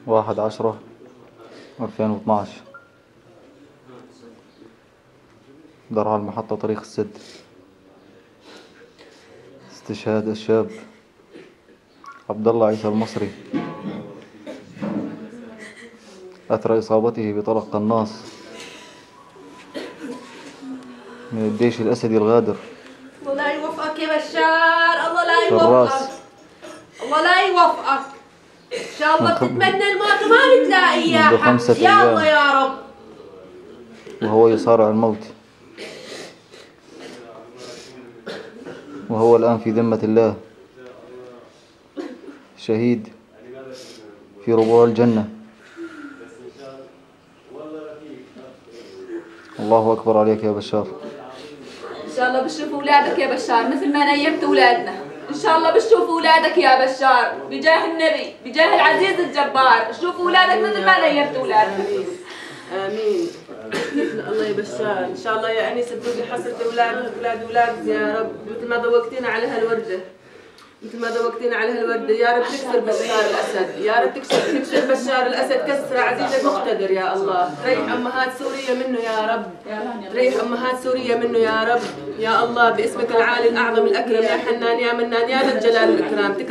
1/10/2012. درعا المحطة طريق السد. استشهاد الشاب عبد الله عيسى المصري أثر إصابته بطلق قناص من الجيش الأسدي الغادر. الله لا يوفقك يا بشار، الله لا في الرأس. يوفقك، الله لا يوفقك. إن شاء الله بتتمنى الموت وما بتلاقي يا حبيبي. يا الله يا رب. وهو يصارع الموت، وهو الآن في ذمة الله، شهيد في ربوع الجنة. الله أكبر عليك يا بشار. إن شاء الله بتشوف أولادك يا بشار مثل ما نيمت أولادنا. إن شاء الله بتشوف أولادك يا بشار بجاه النبي، بجاه العزيز الجبار. شوف أولادك مثل ما نيمت أولادنا. آمين. الله يا بشار، إن شاء الله يا أنيس تذوقي حسرة أولادك يا رب، مثل ما ذوقتينا على هالوردة، مثل ما ذوقتينا على هالوردة. يا رب تكسر بشار الأسد، يا رب تكسر بشار الأسد، كسر عزيز المقتدر يا الله. تريح أمهات سوريا منه يا رب، تريح أمهات سوريا منه يا رب. يا الله باسمك العالي الأعظم الأكرم يا حنان يا منان يا ذا الجلال والإكرام.